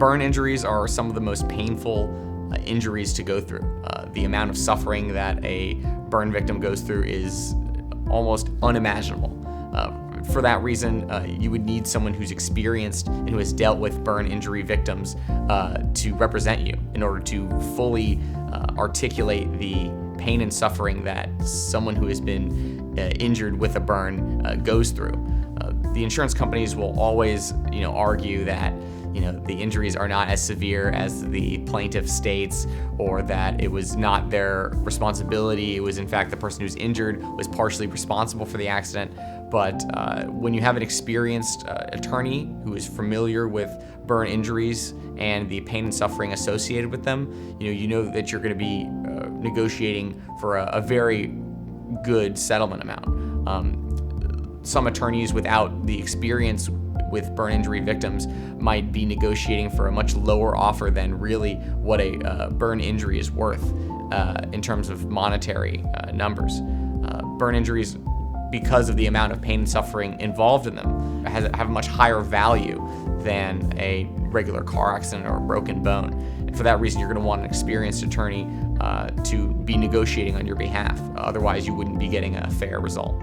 Burn injuries are some of the most painful injuries to go through. The amount of suffering that a burn victim goes through is almost unimaginable. For that reason, you would need someone who's experienced and who has dealt with burn injury victims to represent you in order to fully articulate the pain and suffering that someone who has been injured with a burn goes through. The insurance companies will always, argue that the injuries are not as severe as the plaintiff states, or that it was not their responsibility. It was, in fact, the person who's injured was partially responsible for the accident. But when you have an experienced attorney who is familiar with burn injuries and the pain and suffering associated with them, you know that you're going to be negotiating for a very good settlement amount. Some attorneys without the experience with burn injury victims might be negotiating for a much lower offer than really what a burn injury is worth in terms of monetary numbers. Burn injuries, because of the amount of pain and suffering involved in them, have a much higher value than a regular car accident or a broken bone. And for that reason, you're going to want an experienced attorney to be negotiating on your behalf. Otherwise, you wouldn't be getting a fair result.